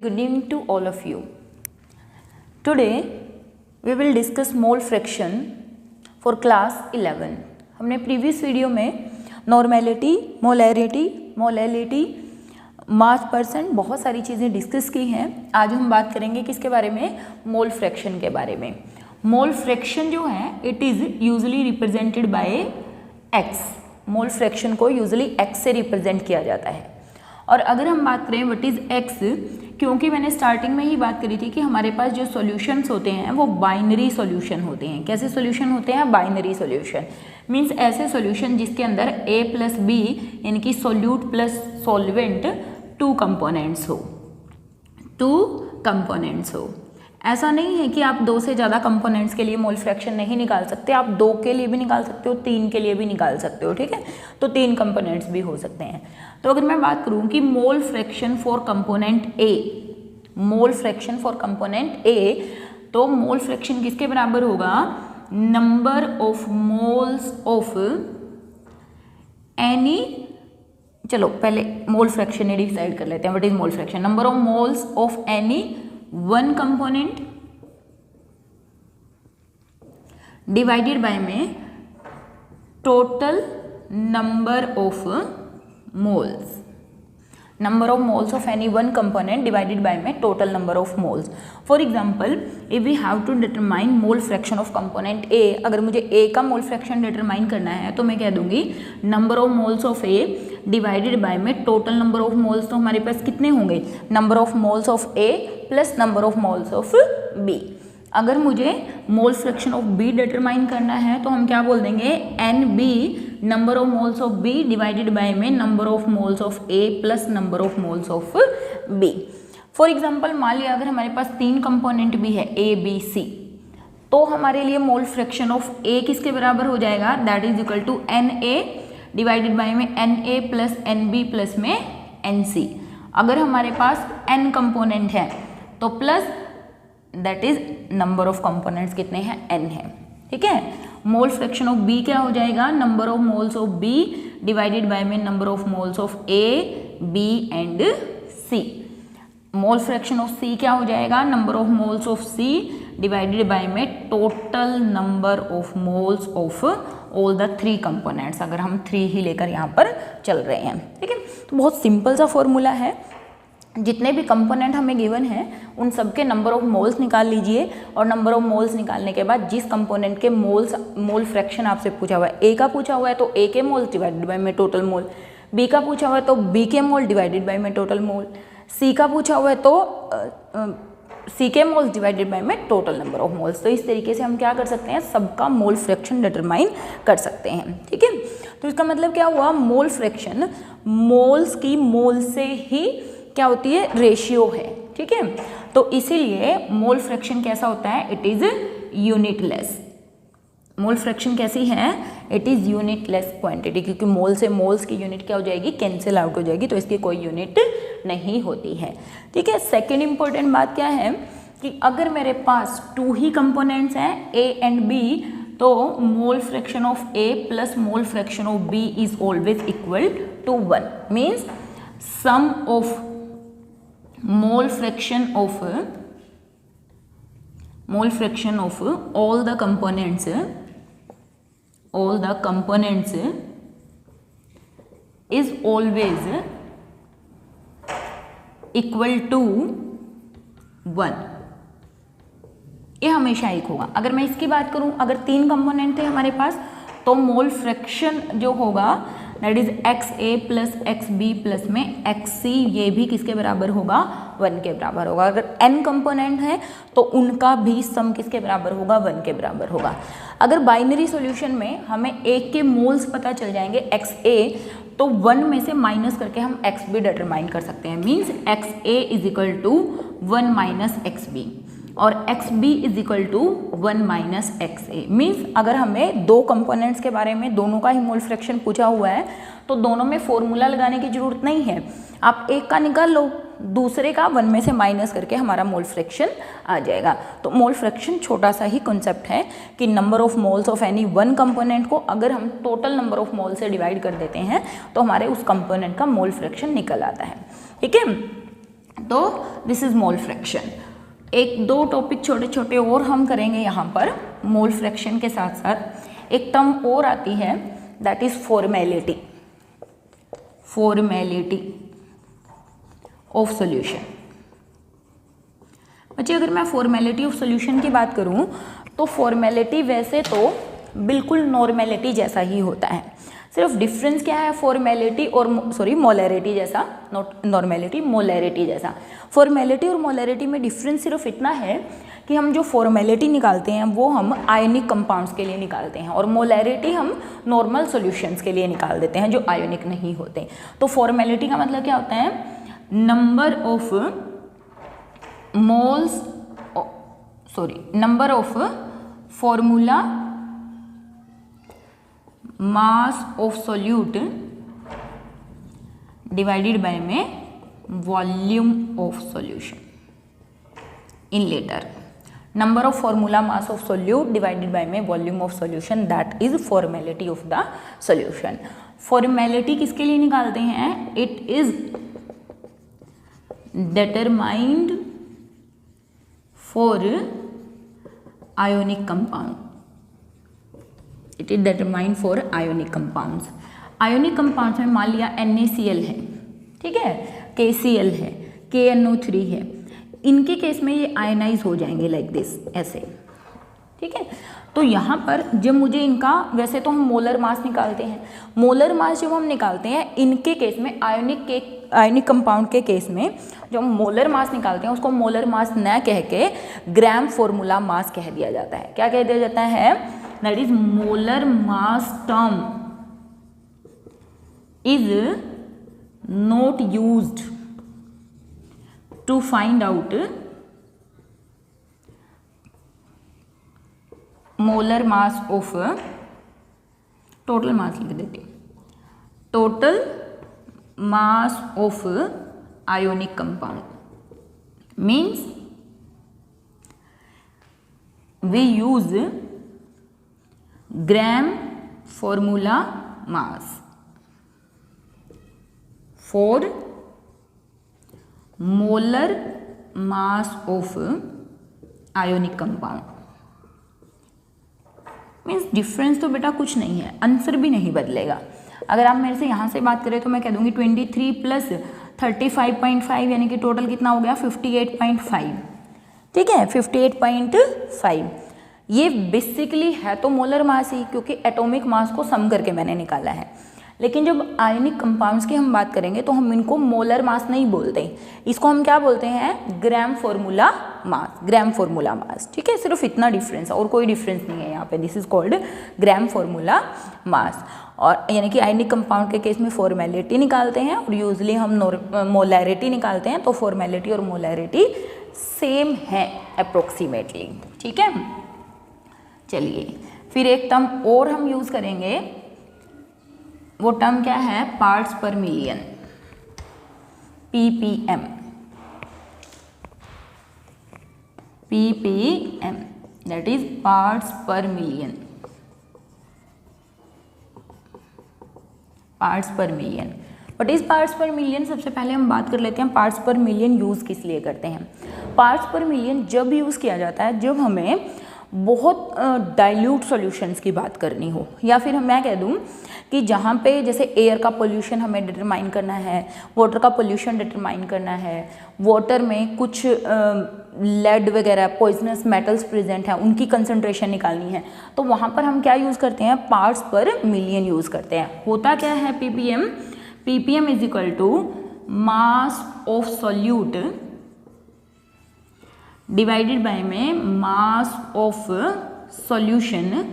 Good evening to all of you. Today we will discuss mole fraction for class 11. हमने previous video में normality, molality, मास percent बहुत सारी चीज़ें discuss की हैं. आज हम बात करेंगे किसके बारे में? मोल फ्रैक्शन के बारे में. मोल फ्रैक्शन जो है it is usually represented by x. Mole fraction को यूजुअली एक्स से रिप्रेजेंट किया जाता है. और अगर हम बात करें व्हाट इज़ एक्स, क्योंकि मैंने स्टार्टिंग में ही बात करी थी कि हमारे पास जो सॉल्यूशंस होते हैं वो बाइनरी सॉल्यूशन होते हैं. कैसे सॉल्यूशन होते हैं? बाइनरी सॉल्यूशन मींस ऐसे सॉल्यूशन जिसके अंदर ए प्लस बी यानी कि solute plus solvent two components हो. ऐसा नहीं है कि आप दो से ज़्यादा कंपोनेंट्स के लिए मोल फ्रैक्शन नहीं निकाल सकते. आप दो के लिए भी निकाल सकते हो, तीन के लिए भी निकाल सकते हो. ठीक है, तो तीन कंपोनेंट्स भी हो सकते हैं. तो अगर मैं बात करूं कि mole fraction for component A, तो मोल फ्रैक्शन किसके बराबर होगा? Number of moles of any, चलो पहले मोल फ्रैक्शन ही डिसाइड कर लेते हैं. What is mole fraction? Number of moles of any one component divided by में total number of moles. Number of moles of any one component divided by में total number of moles. For example if we have to determine mole fraction of component ए, अगर मुझे ए का mole fraction determine करना है तो मैं कह दूंगी number of moles of A divided by में टोटल नंबर ऑफ मोल्स. तो हमारे पास कितने होंगे? Number of moles of A plus number of moles of B. अगर मुझे mole fraction of B determine करना है तो हम क्या बोल देंगे? N B number of moles of B divided by में number of moles of A plus number of moles of B. For example मान लिया अगर हमारे पास तीन कंपोनेंट भी है ए बी सी, तो हमारे लिए मोल फ्रैक्शन ऑफ ए किसके बराबर हो जाएगा? That is equal to N A divided by में N A plus N B plus में एन सी. अगर हमारे पास एन कंपोनेंट है तो plus that is number of components कितने हैं? एन है. ठीक है, मोल फ्रैक्शन ऑफ बी क्या हो जाएगा? Number of moles of B divided by में number of moles of A B and C. Mole fraction of C क्या हो जाएगा? Number of moles of C divided by में total number of moles of all the three components. अगर हम three ही लेकर यहाँ पर चल रहे हैं. ठीक है, तो बहुत सिंपल सा फॉर्मूला है. जितने भी कंपोनेंट हमें गिवन है उन सबके नंबर ऑफ मोल्स निकाल लीजिए और नंबर ऑफ मोल्स निकालने के बाद जिस कंपोनेंट के मोल फ्रैक्शन आपसे पूछा हुआ है, ए का पूछा हुआ है तो ए के मोल्स डिवाइडेड बाय में टोटल मोल, बी का पूछा हुआ है तो बी के मोल डिवाइडेड बाय में टोटल मोल, सी का पूछा हुआ है तो सी के मोल्स डिवाइडेड बाय में टोटल नंबर ऑफ मोल्स. तो इस तरीके से हम क्या कर सकते हैं? सबका मोल फ्रैक्शन डिटरमाइन कर सकते हैं. ठीक है, तो इसका मतलब क्या हुआ? मोल फ्रैक्शन मोल्स की मोल से ही क्या होती है? रेशियो है. ठीक है, तो इसीलिए मोल फ्रैक्शन कैसा होता है? It is unitless. Mole fraction कैसी है? इट इज यूनिटलेस क्वांटिटी, क्योंकि मोल से मोल्स की यूनिट क्या हो जाएगी? कैंसिल आउट हो जाएगी, तो इसकी कोई यूनिट नहीं होती है. ठीक है, सेकेंड इंपॉर्टेंट बात क्या है कि अगर मेरे पास टू ही कंपोनेंट्स हैं ए एंड बी, तो mole fraction of A plus mole fraction of B is always equal to 1. Means sum of mole fraction of all the components is always equal to 1. ये हमेशा एक होगा. अगर मैं इसकी बात करूं, अगर तीन कंपोनेंट थे हमारे पास तो मोल फ्रैक्शन जो होगा that is X A plus X B plus में एक्स सी, ये भी किसके बराबर होगा? 1 के बराबर होगा. अगर n कंपोनेंट है तो उनका भी सम किसके बराबर होगा? 1 के बराबर होगा. अगर बाइनरी सॉल्यूशन में हमें एक के मोल्स पता चल जाएंगे एक्स ए, तो 1 में से माइनस करके हम एक्स बी डिटरमाइन कर सकते हैं. Means X A is equal to 1 minus X B और X B is equal to 1 minus X A. Means अगर हमें दो कंपोनेंट्स के बारे में दोनों का ही मोल फ्रैक्शन पूछा हुआ है तो दोनों में फॉर्मूला लगाने की जरूरत नहीं है. आप एक का निकाल लो, दूसरे का 1 में से माइनस करके हमारा मोल फ्रैक्शन आ जाएगा. तो मोल फ्रैक्शन छोटा सा ही कॉन्सेप्ट है कि number of moles of any one component को अगर हम टोटल नंबर ऑफ मोल से डिवाइड कर देते हैं तो हमारे उस कंपोनेंट का मोल फ्रैक्शन निकल आता है. ठीक है, तो दिस इज मोल फ्रैक्शन। एक दो टॉपिक छोटे छोटे और हम करेंगे यहाँ पर मोल फ्रैक्शन के साथ साथ। एक टर्म और आती है that is formality, formality of solution. बच्चे अगर मैं फॉर्मेलिटी ऑफ सॉल्यूशन की बात करूँ तो फॉर्मेलिटी वैसे तो बिल्कुल नॉर्मेलिटी जैसा ही होता है, सिर्फ डिफरेंस क्या है फॉर्मेलिटी और मोलैरिटी जैसा, नॉट नॉर्मेलिटी, मोलैरिटी जैसा। फॉर्मेलिटी और मोलैरिटी में डिफरेंस सिर्फ इतना है कि हम जो फॉर्मेलिटी निकालते हैं वो हम आयोनिक कंपाउंड्स के लिए निकालते हैं और मोलैरिटी हम नॉर्मल सॉल्यूशंस के लिए निकाल देते हैं जो आयोनिक नहीं होते। तो फॉर्मेलिटी का मतलब क्या होता है, number of moles, number of formula mass of solute divided by में volume of solution in litre. Number of formula mass of solute divided by में volume of solution, that is formality of the solution. Formality किसके लिए निकालते हैं, it is determined for ionic compound, it is determined for ionic compounds। ionic compounds में मान लिया NaCl है, ठीक है, KCl है, KNO3 है, इनके केस में ये आयनाइज हो जाएंगे लाइक दिस, ऐसे, ठीक है। तो यहाँ पर जब मुझे इनका, वैसे तो हम मोलर मास निकालते हैं, मोलर मास जब हम निकालते हैं इनके केस में आयोनिक कंपाउंड के केस में जो हम मोलर मास निकालते हैं उसको मोलर मास न कह के ग्राम फॉर्मूला मास कह दिया जाता है। क्या कह दिया जाता है, that is molar mass term is not used to find out molar mass of, total mass लिख देते हैं, total mass of ionic compound means we use gram formula mass for molar mass of ionic compound. Means difference तो बेटा कुछ नहीं है, answer भी नहीं बदलेगा। अगर आप मेरे से यहाँ से बात करें तो मैं कह दूंगी 23 प्लस 35.5 यानी कि टोटल कितना हो गया 58.5, ठीक है, 58.5। ये बेसिकली है तो मोलर मास ही, क्योंकि एटॉमिक मास को सम करके मैंने निकाला है। लेकिन जब आयनिक कंपाउंड्स की हम बात करेंगे तो हम इनको मोलर मास नहीं बोलते, इसको हम क्या बोलते हैं, ग्राम फॉर्मूला मास, ग्राम फॉर्मूला मास, ठीक है। सिर्फ इतना डिफरेंस है और कोई डिफरेंस नहीं है यहाँ पे, this is called gram formula मास। और यानी कि आयनिक कंपाउंड के केस में फॉर्मेलिटी निकालते हैं और यूजली हम मोलैरिटी निकालते हैं, तो फॉर्मेलिटी और मोलैरिटी सेम है अप्रोक्सीमेटली, ठीक है। चलिए फिर एक टर्म और हम यूज करेंगे, वो टर्म क्या है, पार्ट्स पर million, ppm, ppm that is parts पर मिलियन, पार्ट्स पर मिलियन। व्हाट इज पार्ट्स पर मिलियन, सबसे पहले हम बात कर लेते हैं पार्ट्स पर मिलियन यूज किस लिए करते हैं। पार्ट्स पर मिलियन जब यूज किया जाता है जब हमें बहुत डाइल्यूट सॉल्यूशंस की बात करनी हो, या फिर मैं कह दूं कि जहाँ पे जैसे एयर का पोल्यूशन हमें डिटरमाइन करना है, वाटर का पोल्यूशन डिटरमाइन करना है, वाटर में कुछ लेड वगैरह पॉइजनस मेटल्स प्रेजेंट हैं, उनकी कंसंट्रेशन निकालनी है, तो वहाँ पर हम क्या यूज़ करते हैं, पार्ट्स पर मिलियन यूज़ करते हैं। होता क्या है ppm, ppm is equal to mass of solute divided by में mass of solution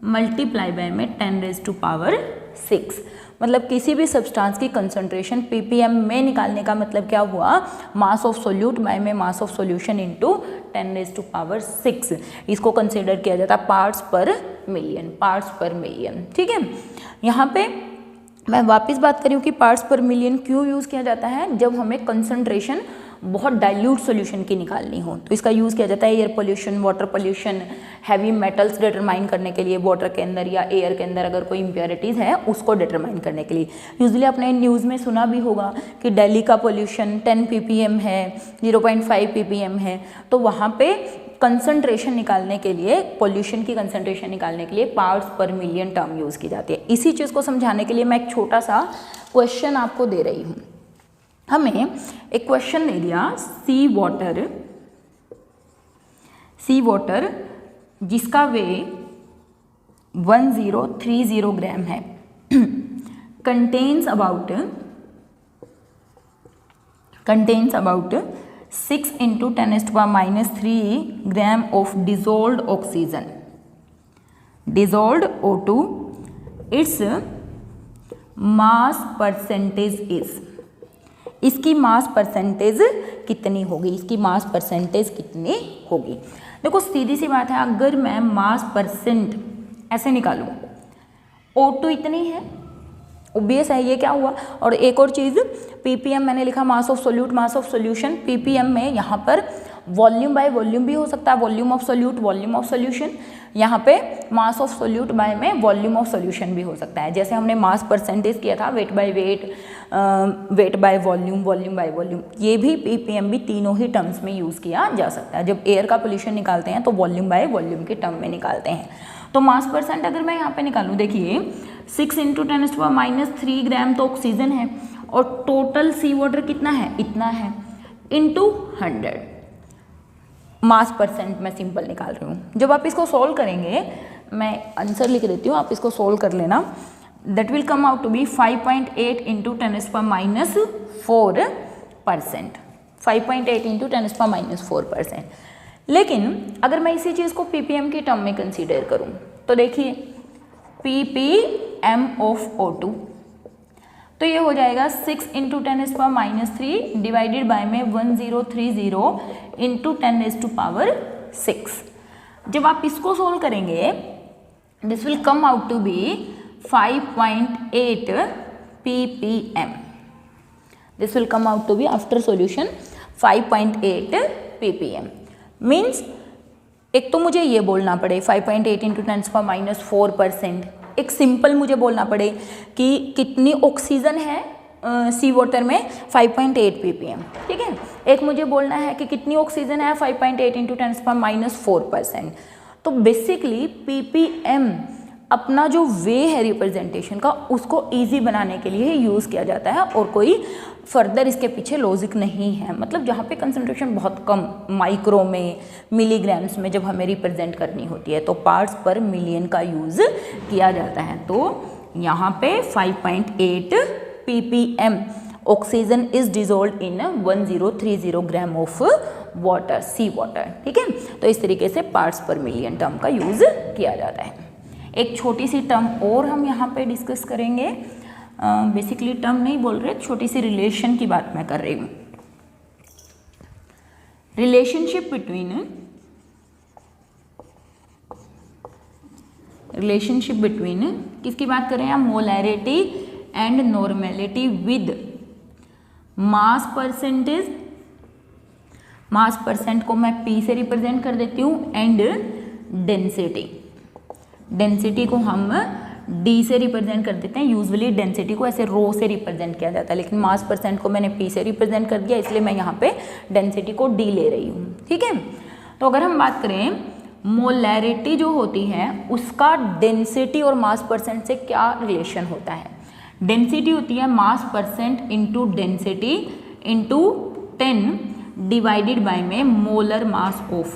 multiply by में 10⁻⁶। मतलब किसी भी सब्सटेंस की कंसंट्रेशन ppm में निकालने का मतलब क्या हुआ, मास ऑफ सोल्यूट बाय में मास ऑफ सॉल्यूशन इनटू 10⁻⁶। इसको कंसिडर किया जाता है पार्ट्स पर मिलियन, पार्ट्स पर मिलियन, ठीक है। यहाँ पे मैं वापस बात करी हूँ कि पार्ट्स पर मिलियन क्यों यूज़ किया जाता है, जब हमें कंसंट्रेशन बहुत डाइल्यूट सॉल्यूशन की निकालनी हो तो इसका यूज़ किया जाता है air pollution, water pollution, heavy metals determine करने के लिए वाटर के अंदर या एयर के अंदर अगर कोई इम्प्योरिटीज़ है उसको डिटरमाइन करने के लिए। यूजली आपने न्यूज़ में सुना भी होगा कि दिल्ली का पोल्यूशन 10 ppm है, 0.5 ppm है, तो वहाँ पे कंसंट्रेशन निकालने के लिए, पोल्यूशन की कंसंट्रेशन निकालने के लिए पार्ट्स पर मिलियन टर्म यूज़ की जाती है। इसी चीज़ को समझाने के लिए मैं एक छोटा सा क्वेश्चन आपको दे रही हूँ। हमें एक क्वेश्चन दे दिया, सी वाटर जिसका वे 1030 ग्राम है contains about 6 into 10⁻³ gram of dissolved oxygen, dissolved O2, its mass percentage is, इसकी मास परसेंटेज कितनी होगी, इसकी मास परसेंटेज कितनी होगी। देखो सीधी सी बात है, अगर मैं मास परसेंट ऐसे निकालूं, O2 इतनी है, ओबियस है ये क्या हुआ। और एक और चीज़, ppm मैंने लिखा मास of solute, mass of solution, ppm में यहाँ पर वॉल्यूम बाय वॉल्यूम भी हो सकता है, volume of solute, volume of solution, यहाँ पे मास ऑफ सोल्यूट बाय में वॉल्यूम ऑफ सोल्यूशन भी हो सकता है। जैसे हमने मास परसेंटेज किया था, weight by weight, wait by volume, volume by volume, ये भी ppm भी तीनों ही टर्म्स में यूज़ किया जा सकता है। जब एयर का पोल्यूशन निकालते हैं तो वॉल्यूम बाय वॉल्यूम के टर्म में निकालते हैं। तो मास परसेंट अगर मैं यहाँ पे निकालूँ, देखिए 6 into 10⁻³ ग्राम तो ऑक्सीजन है और टोटल सी वाटर कितना है, इतना है, इंटू 100 मास परसेंट मैं सिंपल निकाल रही हूँ। जब आप इसको सॉल्व करेंगे, मैं आंसर लिख देती हूँ, आप इसको सॉल्व कर लेना, that will come out to be 5.8 into 10⁻⁴%, 5.8 into 10⁻⁴%। लेकिन अगर मैं इसी चीज़ को ppm की टर्म में कंसीडर करूं तो देखिए ppm ऑफ O2, तो ये हो जाएगा 6 into 10⁻³ डिवाइडेड बाय में 1030 into 10⁻⁶। जब आप इसको सोल्व करेंगे, this will come out to be 5.8 ppm, this will come out to be after solution 5.8 ppm। मीन्स एक तो मुझे ये बोलना पड़े 5.8 into 10⁻⁴%, एक सिंपल मुझे बोलना पड़े कि कितनी ऑक्सीजन है सी वाटर में 5.8 ppm, ठीक है। एक मुझे बोलना है कि कितनी ऑक्सीजन है 5.8 into 10⁻⁴%। तो बेसिकली ppm अपना जो वे है रिप्रेजेंटेशन का, उसको इजी बनाने के लिए यूज़ किया जाता है और कोई फर्दर इसके पीछे लॉजिक नहीं है। मतलब जहाँ पे कंसंट्रेशन बहुत कम, माइक्रो में, मिलीग्राम्स में जब हमें रिप्रेजेंट करनी होती है तो पार्ट्स पर मिलियन का यूज़ किया जाता है। तो यहाँ पे 5.8 ppm oxygen is dissolve in 1030 gram of water, sea water, ठीक है। तो इस तरीके से पार्ट्स पर मिलियन टर्म का यूज़ किया जाता है। एक छोटी सी टर्म और हम यहाँ पे डिस्कस करेंगे, बेसिकली टर्म नहीं बोल रहे, छोटी सी रिलेशन की बात मैं कर रही हूँ। रिलेशनशिप बिटवीन किसकी बात करें हम, molarity and normality with mass percentage, mass percent को मैं P से रिप्रेजेंट कर देती हूँ, एंड डेंसिटी, डेंसिटी को हम D से रिप्रेजेंट कर देते हैं। यूजुअली डेंसिटी को ऐसे रो से रिप्रेजेंट किया जाता है, लेकिन मास परसेंट को मैंने P से रिप्रेजेंट कर दिया, इसलिए मैं यहाँ पे डेंसिटी को D ले रही हूँ, ठीक है। तो अगर हम बात करें मोलैरिटी जो होती है उसका डेंसिटी और मास परसेंट से क्या रिलेशन होता है। डेंसिटी होती है mass percent into density into 10 divided by में molar mass of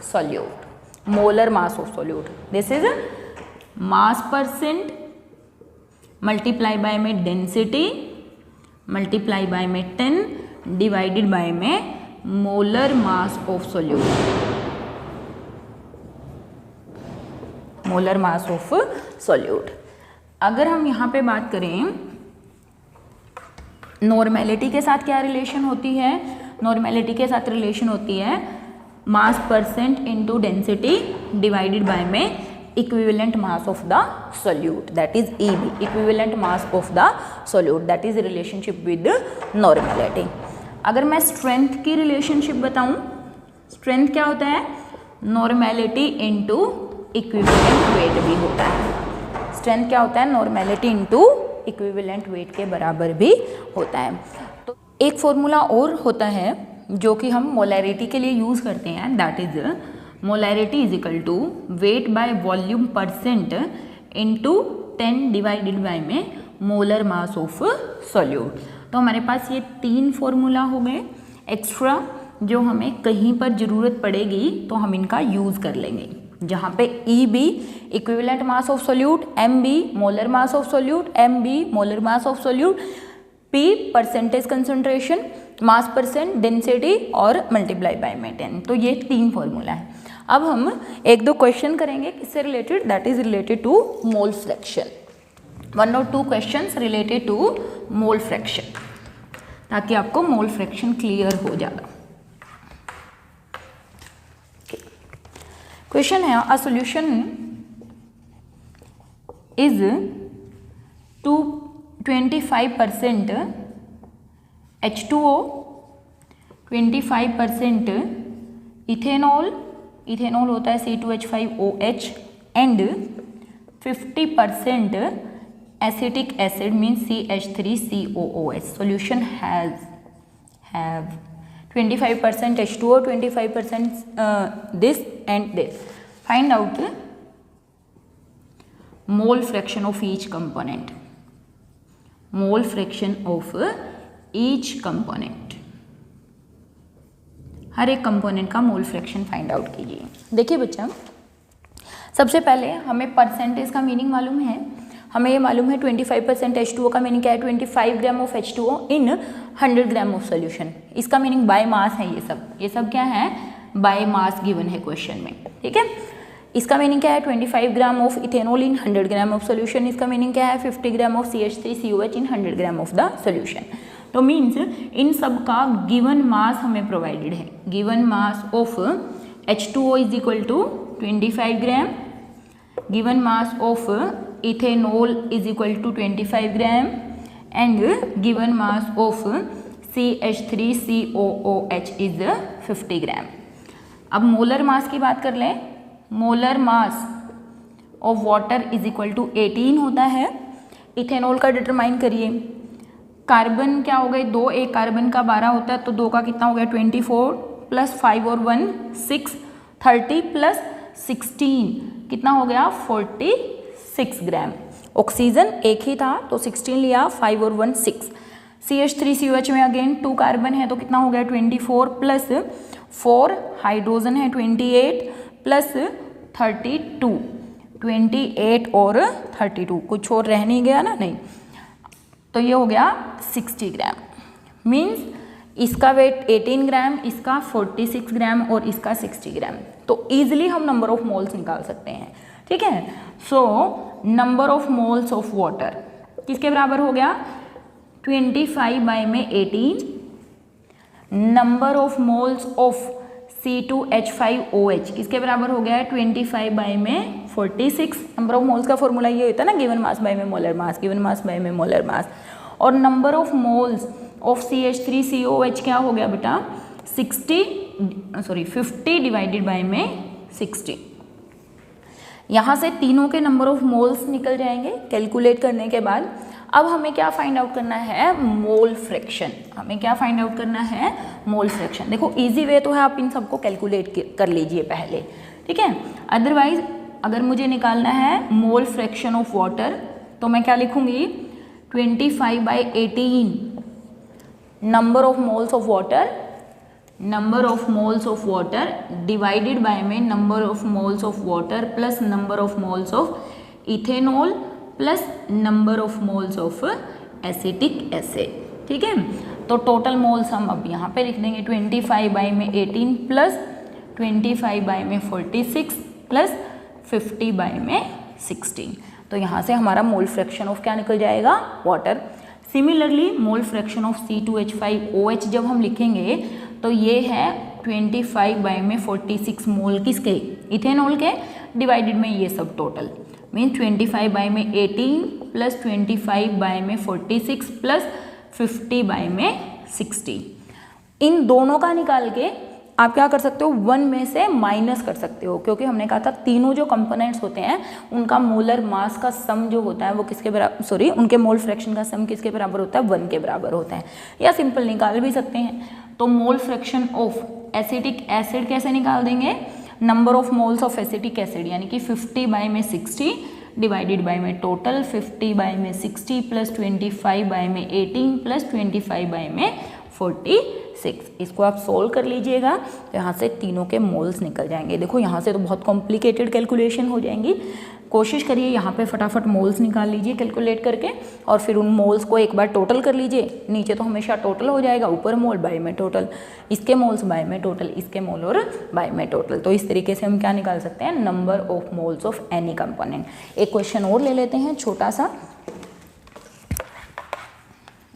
solute, molar mass of solute, this is mass percent multiply by में डेंसिटी मल्टीप्लाई बाय में 10 डिवाइडेड बाय में molar mass of solute, molar mass of solute. अगर हम यहाँ पे बात करें नॉर्मेलिटी के साथ क्या रिलेशन होती है, नॉर्मेलिटी के साथ रिलेशन होती है mass percent into density divided by में equivalent mass of the solute, that is EB, equivalent mass of the solute, that is relationship with normality. अगर मैं स्ट्रेंथ की रिलेशनशिप बताऊं, स्ट्रेंथ क्या होता है, नॉर्मेलिटी इनटू इक्विवेलेंट वेट भी होता है। स्ट्रेंथ क्या होता है, नॉर्मेलिटी इनटू इक्विवेलेंट वेट के बराबर भी होता है। तो एक फॉर्मूला और होता है जो कि हम मोलैरिटी के लिए यूज़ करते हैं, that is molarity is equal to weight by volume percent into 10 divided by में मोलर मास ऑफ सॉल्यूट। तो हमारे पास ये 3 फॉर्मूला हो गए एक्स्ट्रा, जो हमें कहीं पर ज़रूरत पड़ेगी तो हम इनका यूज़ कर लेंगे, जहाँ पे E B equivalent mass of solute, M B molar mass of solute, M B molar mass of solute, P percentage concentration, mass percent, density और मल्टीप्लाई बाय में 10। तो ये 3 फॉर्मूला है। अब हम 1-2 क्वेश्चन करेंगे किससे related, that is related to mole fraction. 1 और 2 questions related to mole fraction, ताकि आपको मोल फ्रैक्शन क्लियर हो जाएगा। क्वेश्चन है, a solution is 25% H2O, 25% ethanol, ethanol होता है C2H5OH, and 50% acetic acid means CH3COOH। Solution have 25% H2O, 25% this and this. Find out mole fraction of each component. Mole fraction of each component. हर एक component का mole fraction find out कीजिए। देखिए बच्चा, सबसे पहले हमें परसेंटेज का मीनिंग मालूम है। हमें ये मालूम है 25% H2O का मीनिंग क्या है, 25 gram of H2O in 100 gram of solution. इसका मीनिंग बाय मास है। ये सब क्या है, बाय मास गिवन है क्वेश्चन में, ठीक है। इसका मीनिंग क्या है, 25 gram of ethanol in 100 gram of solution. इसका मीनिंग क्या है, 50 gram of CH3COH in 100 gram of the solution. तो मीन्स इन सब का गिवन मास हमें प्रोवाइडेड है। Given mass of H2O is equal to 25 gram, given mass of ethanol is equal to 25 gram and given mass of CH3COOH is 50 gram. अब molar mass की बात कर लें। Molar mass of water is equal to 18 होता है। Ethanol का determine करिए। Carbon क्या हो गए, 2, एक कार्बन का 12 होता है, तो 2 का कितना हो गया 24 प्लस 5 और 1 6, 30 प्लस 16 कितना हो गया 46 ग्राम। ऑक्सीजन एक ही था तो 16 लिया, 5 और 1 6। CH3COH में अगेन 2 कार्बन है तो कितना हो गया 24 प्लस 4 हाइड्रोजन है 28 प्लस 32, 28 और 32, कुछ और रह नहीं गया ना, नहीं। तो ये हो गया 60 ग्राम। मीन्स इसका वेट 18 ग्राम, इसका 46 ग्राम और इसका 60 ग्राम। तो ईजिली हम नंबर ऑफ मोल्स निकाल सकते हैं, ठीक है। So number of moles of water किसके बराबर हो गया 25 बाय में 18। Number of moles of C2H5OH किसके बराबर हो गया है 25 बाय में 46। नंबर ऑफ मोल्स का फॉर्मूला ये होता है ना, गिवन मास बाय में molar mass, given mass by में मोलर मास। और number of moles of CH3COH क्या हो गया बेटा 50 डिवाइडेड बाय में 60। यहाँ से तीनों के नंबर ऑफ मोल्स निकल जाएंगे कैलकुलेट करने के बाद। अब हमें क्या फाइंड आउट करना है, मोल फ्रैक्शन। हमें क्या फाइंड आउट करना है, मोल फ्रैक्शन। देखो इजी वे तो है, आप इन सबको कैलकुलेट कर लीजिए पहले, ठीक है। अदरवाइज अगर मुझे निकालना है मोल फ्रैक्शन ऑफ वाटर तो मैं क्या लिखूंगी 25 by 18 number of moles of water, number of moles of water divided by में number of moles of water plus number of moles of ethanol plus number of moles of acetic acid, ठीक है। तो total moles हम अब यहाँ पे लिख देंगे 25 बाय में 18 प्लस 25 बाय में 46 प्लस 50 बाय में 16। तो यहाँ से हमारा मोल फ्रैक्शन ऑफ क्या निकल जाएगा, water. Similarly mole fraction of C2H5OH जब हम लिखेंगे तो ये है 25 बाय में 46 मोल किसके, इथेनॉल के, डिवाइडेड में ये सब टोटल मीन 25 बाय में 18 प्लस 25 बाय में 46 प्लस 50 बाय में 60। इन दोनों का निकाल के आप क्या कर सकते हो, 1 में से माइनस कर सकते हो, क्योंकि हमने कहा था तीनों जो कंपोनेंट्स होते हैं उनका मोलर मास का सम जो होता है वो किसके बराबर, उनके मोल फ्रैक्शन का सम किसके बराबर होता है, 1 के बराबर होता है। या सिंपल निकाल भी सकते हैं, तो mole fraction of acetic acid कैसे निकाल देंगे, number of moles of acetic acid यानी कि 50 बाय में 60 डिवाइडेड बाय में टोटल 50 बाय में 60 प्लस 25 बाय में 18 प्लस 25 बाय में 46। इसको आप सोल्व कर लीजिएगा तो यहाँ से तीनों के मोल्स निकल जाएंगे। देखो यहाँ से तो बहुत कॉम्प्लिकेटेड कैलकुलेशन हो जाएंगी, कोशिश करिए यहाँ पे फटाफट मोल्स निकाल लीजिए कैलकुलेट करके, और फिर उन मोल्स को एक बार टोटल कर लीजिए। नीचे तो हमेशा टोटल हो जाएगा, ऊपर मोल बाय में टोटल, इसके मोल्स बाय में टोटल, इसके मोल और बाय में टोटल। तो इस तरीके से हम क्या निकाल सकते हैं, number of moles of any component. एक क्वेश्चन और ले लेते हैं छोटा सा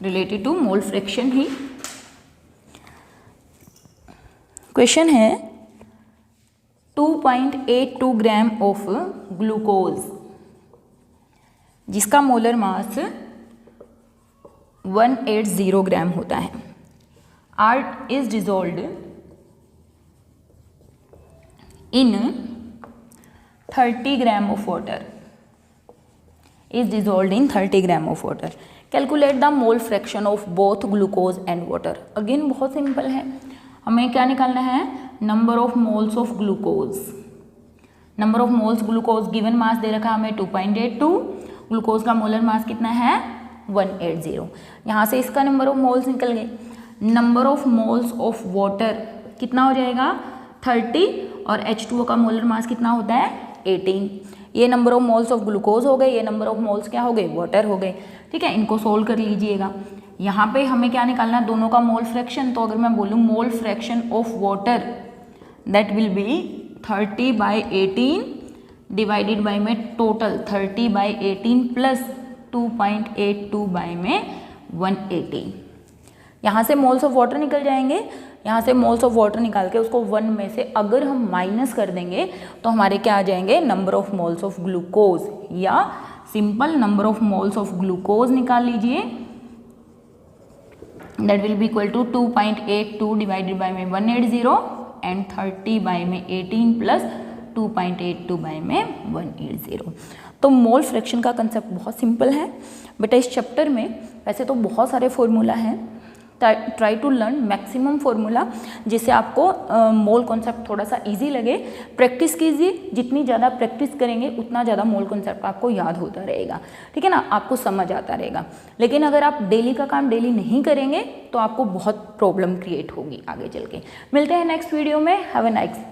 रिलेटेड टू मोल फ्रैक्शन ही। क्वेश्चन है 2.82 ग्राम ऑफ ग्लूकोज जिसका मोलर मास 180 ग्राम होता है, are is dissolved in 30 gram of water, is dissolved in 30 gram of water. Calculate the mole fraction of both glucose and water. Again बहुत simple है, हमें क्या निकालना है, number of moles of glucose. Number of moles glucose given mass दे रखा हमें 2.82, glucose का मोलर मास कितना है 180। यहाँ से इसका नंबर ऑफ मोल्स निकल गए। Number of moles of water कितना हो जाएगा 30, और H2O का मोलर मास कितना होता है 18। ये number of moles of glucose हो गए, ये नंबर ऑफ मोल्स क्या हो गए, वाटर हो गए। ठीक है, इनको सोल्व कर लीजिएगा। यहाँ पे हमें क्या निकालना है, दोनों का मोल फ्रैक्शन। तो अगर मैं बोलूँ मोल fraction of water that will be 30 by 18 divided by में टोटल 30 बाई 18 प्लस 2.82 बाई में 180। यहाँ से मोल्स ऑफ वाटर निकल जाएंगे, यहाँ से मोल्स ऑफ वाटर निकाल के उसको 1 में से अगर हम माइनस कर देंगे तो हमारे क्या आ जाएंगे, number of moles of glucose, या simple number of moles of glucose निकाल लीजिए, that will be equal to 2.82 divided by में 180 and 30 by में 18 plus 2.82 by में 180। तो मोल फ्रैक्शन का कंसेप्ट बहुत सिंपल है बेटा। इस चैप्टर में वैसे तो बहुत सारे फॉर्मूला हैं, try to learn maximum formula जिससे आपको मोल कॉन्सेप्ट थोड़ा सा इजी लगे। प्रैक्टिस कीजिए, जितनी ज़्यादा प्रैक्टिस करेंगे उतना ज़्यादा मोल कॉन्सेप्ट आपको याद होता रहेगा, ठीक है ना, आपको समझ आता रहेगा। लेकिन अगर आप डेली का काम डेली नहीं करेंगे तो आपको बहुत प्रॉब्लम क्रिएट होगी आगे चल के। मिलते हैं नेक्स्ट वीडियो में। Have a nice